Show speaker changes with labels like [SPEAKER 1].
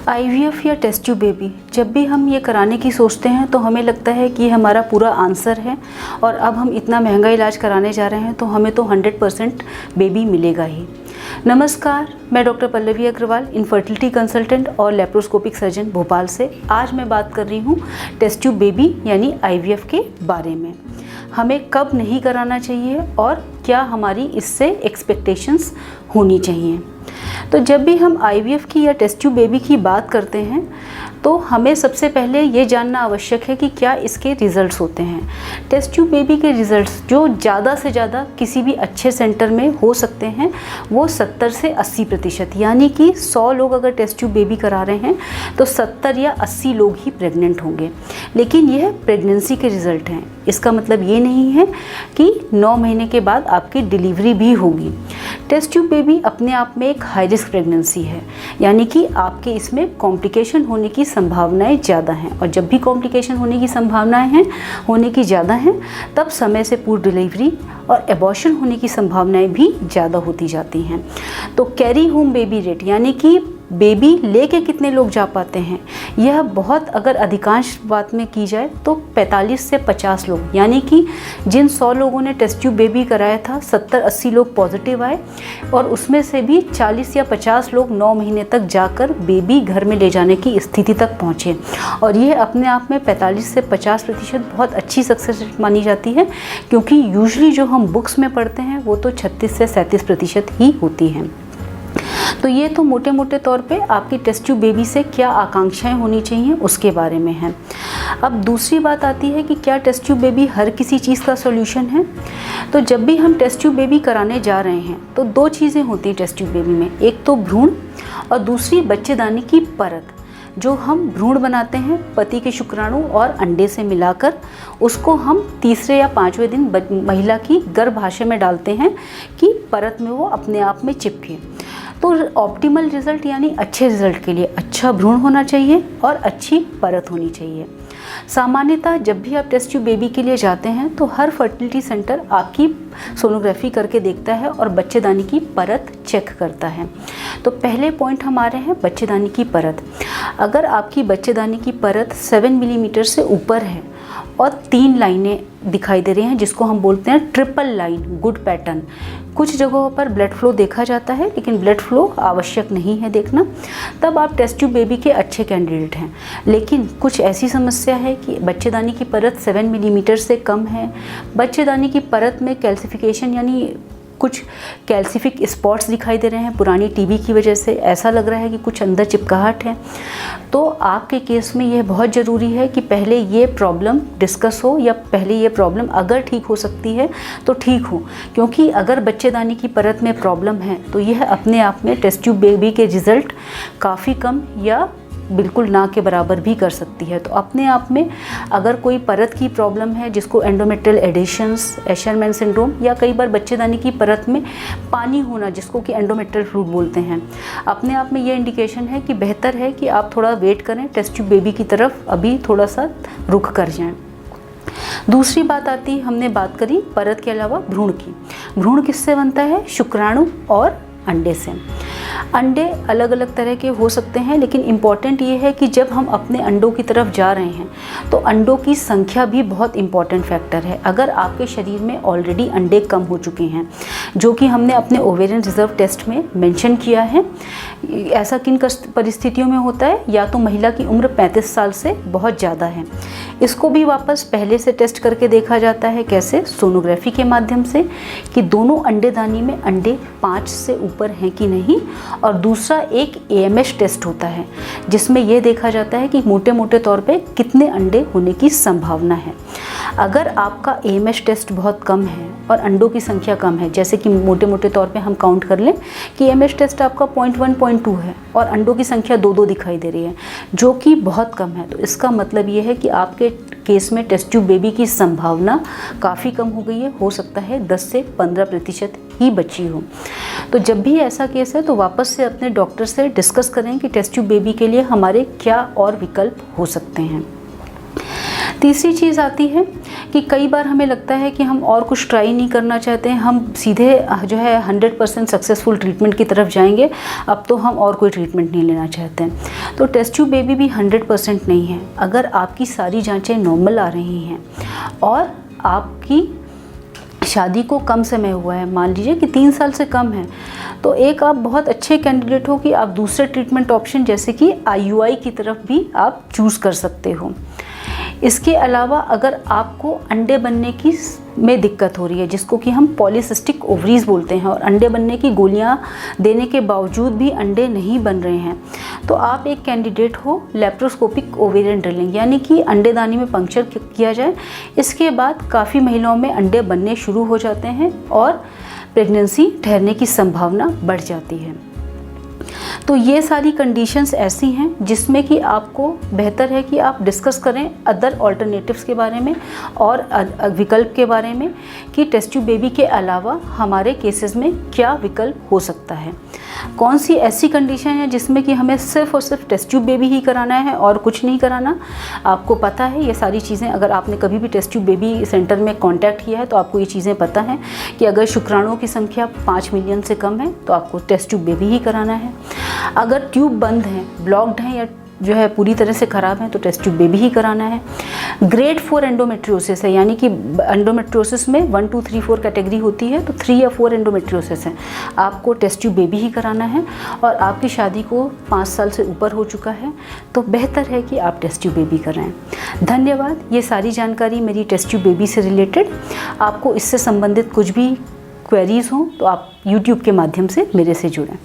[SPEAKER 1] IVF या test tube baby, जब भी हम ये कराने की सोचते हैं तो हमें लगता है कि हमारा पूरा आंसर है और अब हम इतना महंगा इलाज कराने जा रहे हैं तो हमें तो 100% बेबी मिलेगा ही। नमस्कार, मैं doctor Pallavi Agarwal, infertility consultant और लेप्रोस्कोपिक सर्जन भोपाल से। आज मैं बात कर रही हूँ टेस्ट ट्यूब बेबी यानी आईवीएफ के बारे में। हमें कब नहीं कराना चाहिए और क्या हमारी इससे एक्सपेक्टेशंस होनी चाहिए। तो जब भी हम आईवीएफ की या टेस्ट ट्यूब बेबी की बात करते हैं तो हमें सबसे पहले ये जानना आवश्यक है कि क्या इसके रिज़ल्ट्स होते हैं। टेस्ट ट्यूब बेबी के रिज़ल्ट्स जो ज़्यादा से ज़्यादा किसी भी अच्छे सेंटर में हो सकते हैं वो 70 से 80%, यानी कि 100 लोग अगर टेस्ट ट्यूब बेबी करा रहे हैं तो 70 या 80 लोग ही प्रेग्नेंट होंगे। लेकिन यह प्रेगनेंसी के रिज़ल्ट हैं, इसका मतलब ये नहीं है कि 9 महीने के बाद आपकी डिलीवरी भी होगी। टेस्ट ट्यूब बेबी अपने आप में एक हाई रिस्क प्रेगनेंसी है, यानी कि आपके इसमें कॉम्प्लिकेशन होने की संभावनाएं ज़्यादा हैं, और जब भी कॉम्प्लिकेशन होने की संभावनाएं हैं होने की ज़्यादा हैं तब समय से पूर्व डिलीवरी और एबॉर्शन होने की संभावनाएं भी ज़्यादा होती जाती हैं। तो कैरी होम बेबी रेट, यानी कि बेबी लेके कितने लोग जा पाते हैं, यह बहुत अगर अधिकांश बात में की जाए तो 45 से 50 लोग, यानी कि जिन 100 लोगों ने टेस्ट ट्यूब बेबी कराया था 70-80 लोग पॉजिटिव आए और उसमें से भी 40 या 50 लोग 9 महीने तक जाकर बेबी घर में ले जाने की स्थिति तक पहुँचे। और यह अपने आप में 45 से 50% बहुत अच्छी सक्सेस रेट मानी जाती है, क्योंकि यूजुअली जो हम बुक्स में पढ़ते हैं वो तो 36 से 37% ही होती हैं। तो ये तो मोटे मोटे तौर पे आपकी टेस्ट ट्यूब बेबी से क्या आकांक्षाएं होनी चाहिए उसके बारे में है। अब दूसरी बात आती है कि क्या टेस्ट ट्यूब बेबी हर किसी चीज़ का सॉल्यूशन है। तो जब भी हम टेस्ट ट्यूब बेबी कराने जा रहे हैं तो 2 चीज़ें होती हैं टेस्ट ट्यूब बेबी में, एक तो भ्रूण और दूसरी बच्चेदानी की परत, जो हम भ्रूण बनाते हैं पति के शुक्राणु और अंडे से मिलाकर, उसको हम तीसरे या 5वें दिन महिला की गर्भाशय में डालते हैं कि परत में वो अपने आप में चिपके। तो ऑप्टिमल रिज़ल्ट यानी अच्छे रिज़ल्ट के लिए अच्छा भ्रूण होना चाहिए और अच्छी परत होनी चाहिए। सामान्यतः जब भी आप टेस्ट ट्यूब बेबी के लिए जाते हैं तो हर फर्टिलिटी सेंटर आपकी सोनोग्राफी करके देखता है और बच्चेदानी की परत चेक करता है। तो पहले पॉइंट हमारे हैं बच्चेदानी की परत। अगर आपकी बच्चेदानी की परत 7 मिलीमीटर से ऊपर है और 3 लाइनें दिखाई दे रही हैं, जिसको हम बोलते हैं ट्रिपल लाइन गुड पैटर्न। कुछ जगहों पर ब्लड फ्लो देखा जाता है लेकिन ब्लड फ्लो आवश्यक नहीं है देखना, तब आप टेस्ट ट्यूब बेबी के अच्छे कैंडिडेट हैं। लेकिन कुछ ऐसी समस्या है कि बच्चेदानी की परत 7 मिलीमीटर से कम है, बच्चेदानी की परत में कैल्सिफिकेशन यानी कुछ कैल्सिफिक स्पॉट्स दिखाई दे रहे हैं पुरानी टीबी की वजह से, ऐसा लग रहा है कि कुछ अंदर चिपकाहट है, तो आपके केस में यह बहुत ज़रूरी है कि पहले ये प्रॉब्लम डिस्कस हो, या पहले ये प्रॉब्लम अगर ठीक हो सकती है तो ठीक हो। क्योंकि अगर बच्चेदानी की परत में प्रॉब्लम है तो यह अपने आप में टेस्ट ट्यूब बेबी के रिज़ल्ट काफ़ी कम या बिल्कुल ना के बराबर भी कर सकती है। तो अपने आप में अगर कोई परत की प्रॉब्लम है, जिसको एंडोमेट्रियल एडिशंस, एशरमैन सिंड्रोम, या कई बार बच्चेदानी की परत में पानी होना जिसको कि एंडोमेट्रियल फ्लूइड बोलते हैं, अपने आप में ये इंडिकेशन है कि बेहतर है कि आप थोड़ा वेट करें, टेस्ट ट्यूब बेबी की तरफ अभी थोड़ा सा रुख कर जाएं। दूसरी बात आती है, हमने बात करी परत के अलावा भ्रूण की। भ्रूण किससे बनता है? शुक्राणु और अंडे से। अंडे अलग अलग तरह के हो सकते हैं, लेकिन इम्पॉर्टेंट ये है कि जब हम अपने अंडों की तरफ जा रहे हैं तो अंडों की संख्या भी बहुत इम्पॉर्टेंट फैक्टर है। अगर आपके शरीर में ऑलरेडी अंडे कम हो चुके हैं, जो कि हमने अपने ओवेरियन रिजर्व टेस्ट में मेंशन किया है, ऐसा किन परिस्थितियों में होता है? या तो महिला की उम्र 35 साल से बहुत ज़्यादा है, इसको भी वापस पहले से टेस्ट करके देखा जाता है। कैसे? सोनोग्राफी के माध्यम से कि दोनों अंडेदानी में अंडे 5 से ऊपर हैं कि नहीं। और दूसरा एक एएमएस टेस्ट होता है, जिसमें यह देखा जाता है कि मोटे मोटे तौर पे कितने अंडे होने की संभावना है। अगर आपका एएमएस टेस्ट बहुत कम है और अंडों की संख्या कम है, जैसे कि मोटे मोटे तौर पे हम काउंट कर लें कि एएमएस टेस्ट आपका 0.1 0.2 है और अंडों की संख्या 2 दिखाई दे रही है, जो कि बहुत कम है, तो इसका मतलब ये है कि आपके केस में टेस्ट ट्यूब बेबी की संभावना काफ़ी कम हो गई है। हो सकता है 10 से 15% ही बची हो। तो जब भी ऐसा केस है तो वापस से अपने डॉक्टर से डिस्कस करें कि टेस्ट ट्यूब बेबी के लिए हमारे क्या और विकल्प हो सकते हैं। तीसरी चीज़ आती है कि कई बार हमें लगता है कि हम और कुछ ट्राई नहीं करना चाहते हैं, हम सीधे जो है 100% सक्सेसफुल ट्रीटमेंट की तरफ जाएंगे, अब तो हम और कोई ट्रीटमेंट नहीं लेना चाहते हैं। तो टेस्ट ट्यूब बेबी भी 100% नहीं है। अगर आपकी सारी जांचें नॉर्मल आ रही हैं और आपकी शादी को कम समय हुआ है, मान लीजिए कि 3 साल से कम है, तो एक आप बहुत अच्छे कैंडिडेट हो कि आप दूसरे ट्रीटमेंट ऑप्शन जैसे कि IUI की तरफ भी आप चूज़ कर सकते हो। इसके अलावा अगर आपको अंडे बनने की में दिक्कत हो रही है, जिसको कि हम पॉलीसिस्टिक ओवरीज बोलते हैं, और अंडे बनने की गोलियां देने के बावजूद भी अंडे नहीं बन रहे हैं, तो आप एक कैंडिडेट हो लेप्रोस्कोपिक ओवेरियन ड्रिलिंग, यानी कि अंडेदानी में पंक्चर किया जाए। इसके बाद काफ़ी महिलाओं में अंडे बनने शुरू हो जाते हैं और प्रेगनेंसी ठहरने की संभावना बढ़ जाती है। तो ये सारी कंडीशंस ऐसी हैं जिसमें कि आपको बेहतर है कि आप डिस्कस करें अदर ऑल्टरनेटिव्स के बारे में और विकल्प के बारे में, कि टेस्ट ट्यूब बेबी के अलावा हमारे केसेस में क्या विकल्प हो सकता है। कौन सी ऐसी कंडीशन है जिसमें कि हमें सिर्फ और सिर्फ टेस्ट ट्यूब बेबी ही कराना है और कुछ नहीं कराना। आपको पता है ये सारी चीज़ें, अगर आपने कभी भी टेस्ट ट्यूब बेबी सेंटर में कांटेक्ट किया है तो आपको ये चीज़ें पता हैं कि अगर शुक्राणुओं की संख्या 5 मिलियन से कम है तो आपको टेस्ट ट्यूब बेबी ही कराना है। अगर ट्यूब बंद हैं, ब्लॉक्ड हैं या जो है पूरी तरह से ख़राब है तो टेस्ट ट्यूब बेबी ही कराना है। ग्रेड 4 एंडोमेट्रियोसिस है, यानी कि एंडोमेट्रियोसिस में 1, 2, 3, 4 कैटेगरी होती है, तो 3 या 4 एंडोमेट्रियोसिस है, आपको टेस्ट ट्यूब बेबी ही कराना है। और आपकी शादी को 5 साल से ऊपर हो चुका है तो बेहतर है कि आप टेस्ट ट्यूब बेबी कराएं। धन्यवाद। ये सारी जानकारी मेरी टेस्ट ट्यूब बेबी से रिलेटेड। आपको इससे संबंधित कुछ भी क्वेरीज़ हों तो आप YouTube के माध्यम से मेरे से जुड़ें।